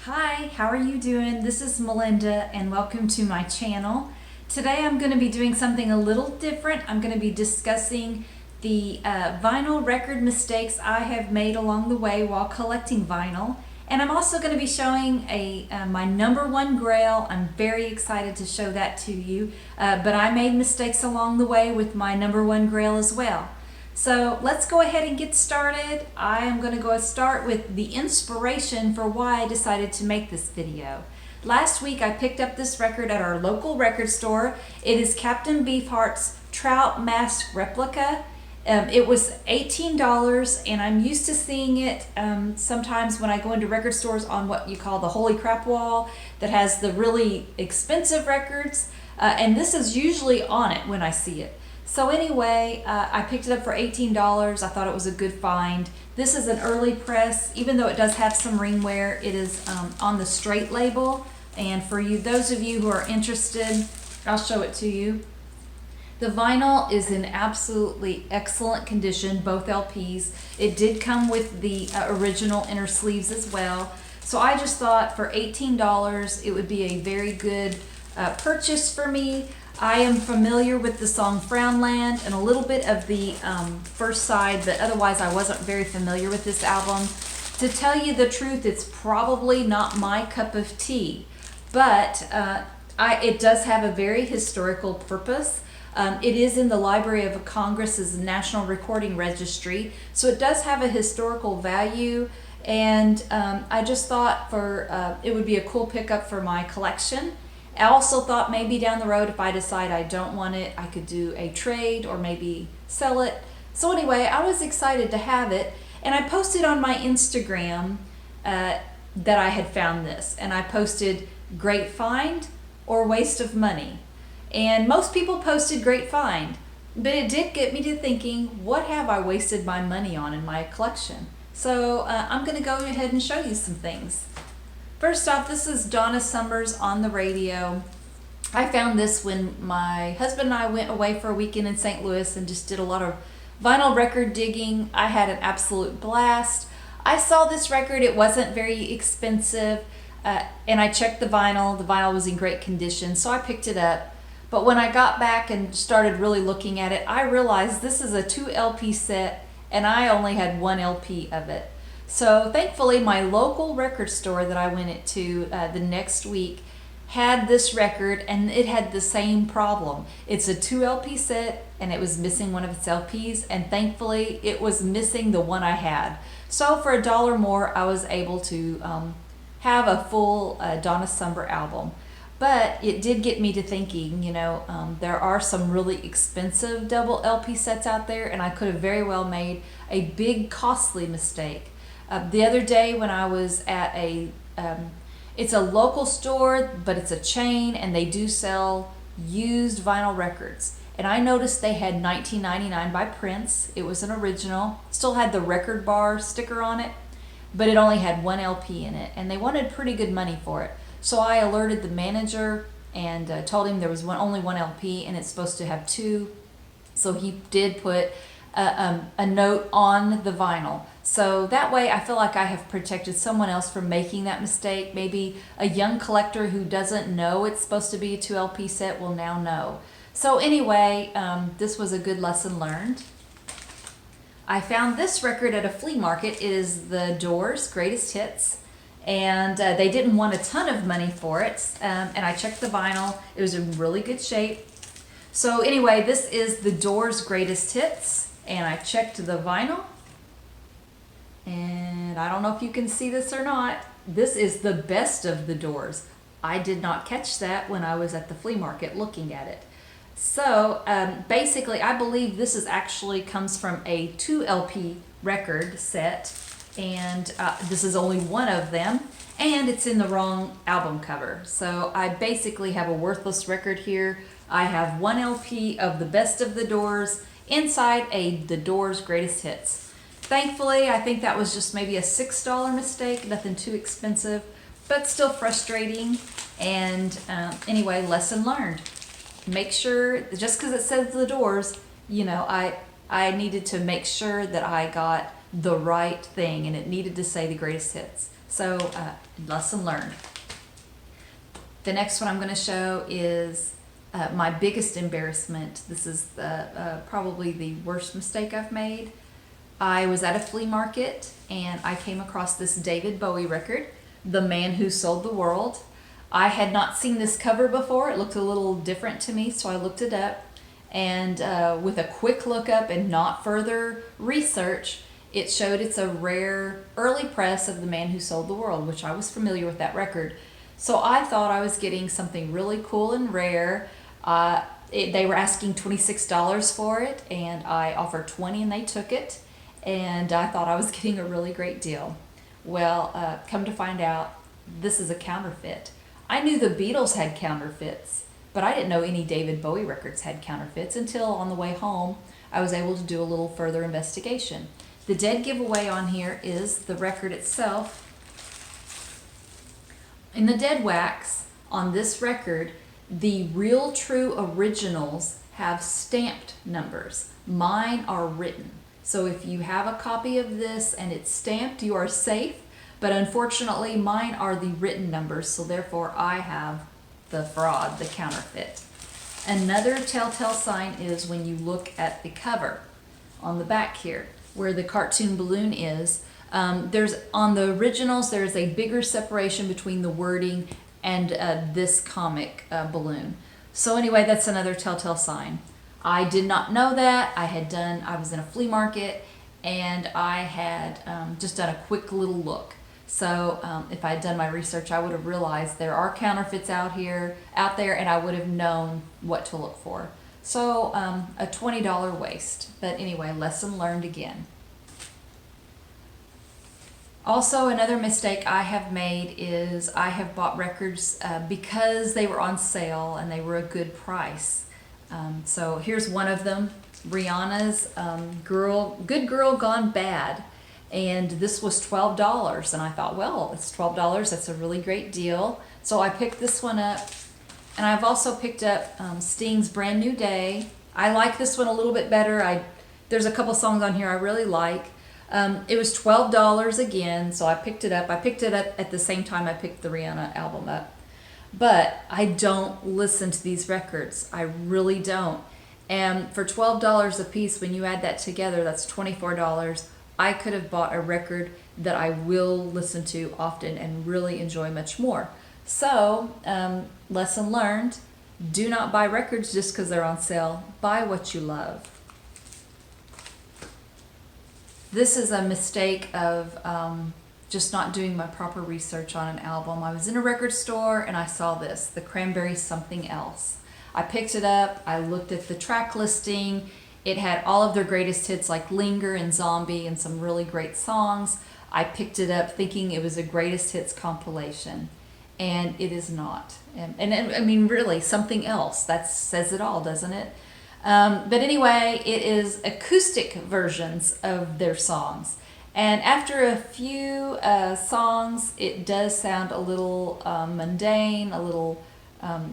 Hi, how are you doing? This is Melinda and welcome to my channel. Today I'm going to be doing something a little different. I'm going to be discussing the vinyl record mistakes I have made along the way while collecting vinyl. And I'm also going to be showing my #1 Grail. I'm very excited to show that to you. But I made mistakes along the way with my #1 Grail as well. So let's go ahead and get started. I am going to start with the inspiration for why I decided to make this video. Last week I picked up this record at our local record store. It is Captain Beefheart's Trout Mask Replica. It was $18 and I'm used to seeing it sometimes when I go into record stores on what you call the holy crap wall that has the really expensive records, and this is usually on it when I see it. So anyway, I picked it up for $18. I thought it was a good find. This is an early press, even though it does have some ring wear. It is on the straight label, and for those of you who are interested, I'll show it to you. The vinyl is in absolutely excellent condition, both LPs. It did come with the original inner sleeves as well. So I just thought for $18 it would be a very good purchase for me. I am familiar with the song Frownland and a little bit of the first side, but otherwise I wasn't very familiar with this album. To tell you the truth, it's probably not my cup of tea, but it does have a very historical purpose. It is in the Library of Congress's National Recording Registry, so it does have a historical value, and I just thought it would be a cool pickup for my collection. I also thought maybe down the road, if I decide I don't want it, I could do a trade or maybe sell it. So anyway, I was excited to have it, and I posted on my Instagram that I had found this, and I posted great find or waste of money. And most people posted great find, but it did get me to thinking, what have I wasted my money on in my collection? So I'm going to go ahead and show you some things. First off, this is Donna Summer's On the Radio. I found this when my husband and I went away for a weekend in St. Louis and just did a lot of vinyl record digging. I had an absolute blast. I saw this record, it wasn't very expensive, and I checked the vinyl. The vinyl was in great condition, so I picked it up. But when I got back and started really looking at it, I realized this is a 2 LP set and I only had 1 LP of it. So thankfully my local record store that I went to the next week had this record, and it had the same problem. It's a 2 LP set and it was missing one of its LPs, and thankfully it was missing the one I had. So for $1 more I was able to have a full Donna Summer album. But it did get me to thinking, there are some really expensive double LP sets out there, and I could have very well made a big costly mistake. The other day when I was at it's a local store, but it's a chain, and they do sell used vinyl records. And I noticed they had 1999 by Prince. It was an original, still had the record bar sticker on it, but it only had 1 LP in it, and they wanted pretty good money for it. So I alerted the manager and told him there was only 1 LP and it's supposed to have 2. So he did put a note on the vinyl. So that way I feel like I have protected someone else from making that mistake. Maybe a young collector who doesn't know it's supposed to be a 2 LP set will now know. So anyway, this was a good lesson learned. I found this record at a flea market. It is The Doors' Greatest Hits. And they didn't want a ton of money for it, and I checked the vinyl. It was in really good shape. So anyway, this is The Doors' Greatest Hits, and I checked the vinyl, and I don't know if you can see this or not. This is the best of The Doors. I did not catch that when I was at the flea market looking at it. So basically, I believe this actually comes from a 2 LP record set, and this is only one of them, and it's in the wrong album cover. So I basically have a worthless record here. I have 1 LP of the best of The Doors inside The Doors' Greatest Hits. Thankfully, I think that was just maybe a $6 mistake, nothing too expensive, but still frustrating. And anyway, lesson learned. Make sure, just because it says The Doors, I needed to make sure that I got the right thing, and it needed to say the greatest hits. So lesson learned. The next one I'm going to show is my biggest embarrassment. This is probably the worst mistake I've made. I was at a flea market and I came across this David Bowie record, The Man Who Sold the World. I had not seen this cover before. It looked a little different to me, so I looked it up. And with a quick look up and not further research, it showed it's a rare early press of The Man Who Sold the World, which I was familiar with that record. So I thought I was getting something really cool and rare. They were asking $26 for it, and I offered $20 and they took it. And I thought I was getting a really great deal. Well, come to find out, this is a counterfeit. I knew the Beatles had counterfeits, but I didn't know any David Bowie records had counterfeits until on the way home I was able to do a little further investigation. The dead giveaway on here is the record itself. In the dead wax on this record, the real true originals have stamped numbers. Mine are written. So if you have a copy of this and it's stamped, you are safe. But unfortunately, mine are the written numbers, so therefore I have the fraud, the counterfeit. Another telltale sign is when you look at the cover on the back here, where the cartoon balloon is. There's on the originals, there's a bigger separation between the wording and this comic balloon. So anyway, that's another telltale sign. I did not know that. I was in a flea market and I had just done a quick little look. So if I had done my research, I would have realized there are counterfeits out there, and I would have known what to look for. So a $20 waste. But anyway, lesson learned again. Also, another mistake I have made is I have bought records because they were on sale and they were a good price. So here's one of them, Rhianna's Good Girl Gone Bad. And this was $12. And I thought, well, it's $12. That's a really great deal. So I picked this one up. And I've also picked up Sting's Brand New Day. I like this one a little bit better. There's a couple songs on here I really like. It was $12 again, so I picked it up. I picked it up at the same time I picked the Rhianna album up. But I don't listen to these records. I really don't. And for $12 a piece, when you add that together, that's $24. I could have bought a record that I will listen to often and really enjoy much more. So, lesson learned, do not buy records just because they're on sale. Buy what you love. This is a mistake of just not doing my proper research on an album. I was in a record store and I saw this, the Cranberries Something Else. I picked it up, I looked at the track listing. It had all of their greatest hits like Linger and Zombie and some really great songs. I picked it up thinking it was a greatest hits compilation, and it is not. And I mean, really, Something Else, that says it all, doesn't it? But anyway, it is acoustic versions of their songs. And after a few songs, it does sound a little mundane, a little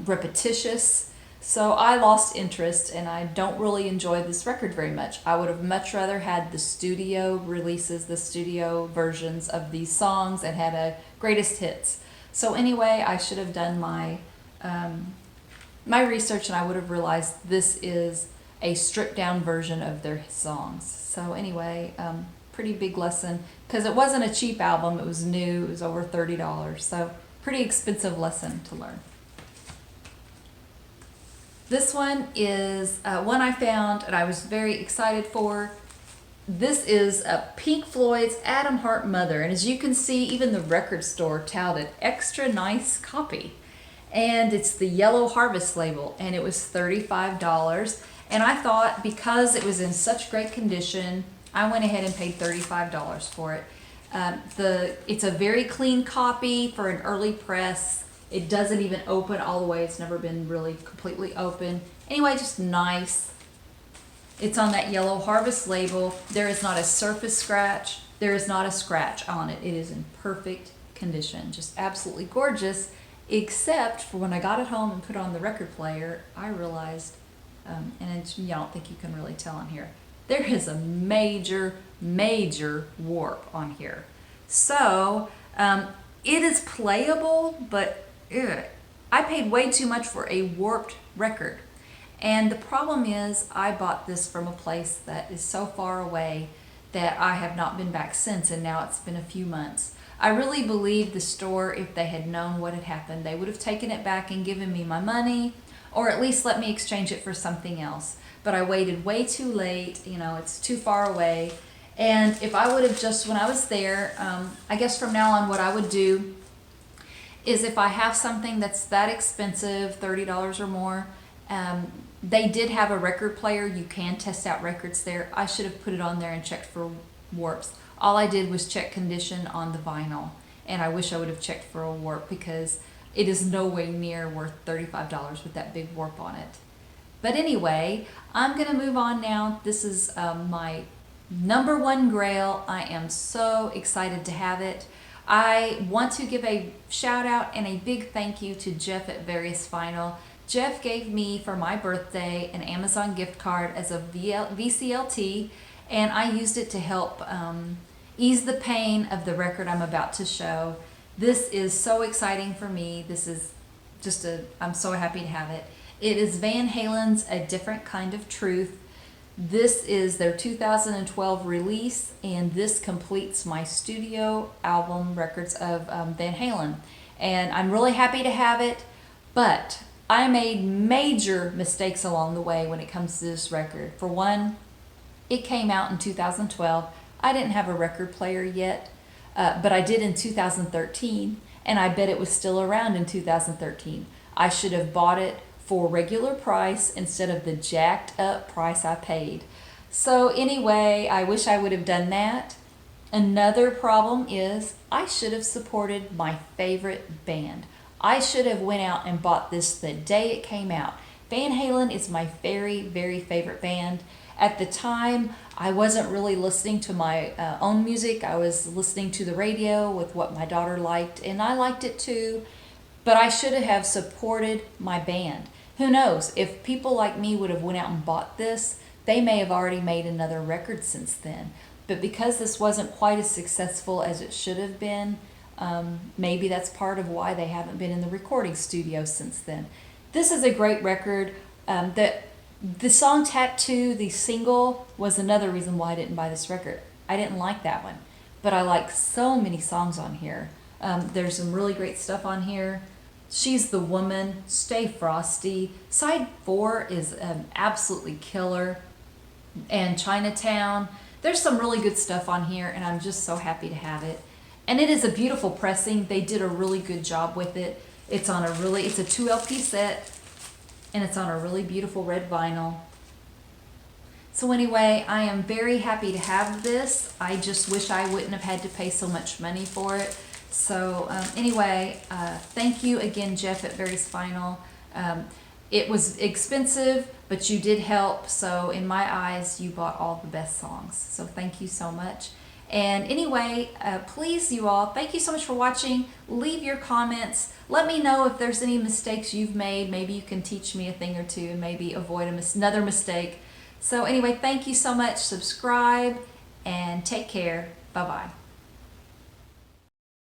repetitious. So I lost interest and I don't really enjoy this record very much. I would have much rather had the studio releases, the studio versions of these songs and had a greatest hits. So anyway, I should have done my my research and I would have realized this is a stripped down version of their songs. So anyway, pretty big lesson because it wasn't a cheap album. It was new. It was over $30. So pretty expensive lesson to learn. This one is one I found and I was very excited for. This is Pink Floyd's Adam Hart Mother. And as you can see, even the record store touted extra nice copy. And it's the Yellow Harvest label and it was $35. And I thought because it was in such great condition, I went ahead and paid $35 for it. It's a very clean copy for an early press. It doesn't even open all the way. It's never been really completely open. Anyway, just nice. It's on that Yellow Harvest label. There is not a surface scratch. There is not a scratch on it. It is in perfect condition. Just absolutely gorgeous. Except for when I got it home and put on the record player, I realized, and I don't think you can really tell on here, there is a major warp on here. So It is playable, but ugh, I paid way too much for a warped record. And the problem is I bought this from a place that is so far away that I have not been back since, and now it's been a few months. I really believe the store, if they had known what had happened, they would have taken it back and given me my money, or at least let me exchange it for something else. But I waited way too late, you know, it's too far away. And if I would have just, when I was there, I guess from now on what I would do is if I have something that's that expensive, $30 or more, they did have a record player. You can test out records there. I should have put it on there and checked for warps. All I did was check condition on the vinyl, and I wish I would have checked for a warp because it is no way near worth $35 with that big warp on it. But anyway, I'm going to move on now. This is my #1 Grail. I am so excited to have it. I want to give a shout out and a big thank you to Jeff at Various Vinyl. Jeff gave me for my birthday an Amazon gift card as a VCLT, and I used it to help ease the pain of the record I'm about to show. This is so exciting for me. This is just I'm so happy to have it. It is Van Halen's A Different Kind of Truth. This is their 2012 release, and this completes my studio album records of Van Halen. And I'm really happy to have it, but I made major mistakes along the way when it comes to this record. For one, it came out in 2012. I didn't have a record player yet, but I did in 2013, and I bet it was still around in 2013. I should have bought it for regular price instead of the jacked up price I paid. So anyway, I wish I would have done that. Another problem is I should have supported my favorite band. I should have went out and bought this the day it came out. Van Halen is my very, very favorite band. At the time, I wasn't really listening to my own music. I was listening to the radio with what my daughter liked, and I liked it too. But I should have supported my band. Who knows, if people like me would have went out and bought this, they may have already made another record since then. But because this wasn't quite as successful as it should have been, maybe that's part of why they haven't been in the recording studio since then. This is a great record. The song Tattoo, the single, was another reason why I didn't buy this record. I didn't like that one, but I like so many songs on here. There's some really great stuff on here. She's the Woman, Stay Frosty. Side 4 is absolutely killer. And Chinatown. There's some really good stuff on here, and I'm just so happy to have it. And it is a beautiful pressing. They did a really good job with it. It's a 2 LP set, and it's on a really beautiful red vinyl. So anyway, I am very happy to have this. I just wish I wouldn't have had to pay so much money for it. So anyway, thank you again, Jeff at Various Vinyl. It was expensive, but you did help. So in my eyes, you bought all the best songs. So thank you so much. And anyway, please, you all, thank you so much for watching. Leave your comments. Let me know if there's any mistakes you've made. Maybe you can teach me a thing or two and maybe avoid another mistake. So anyway, thank you so much. Subscribe and take care. Bye-bye.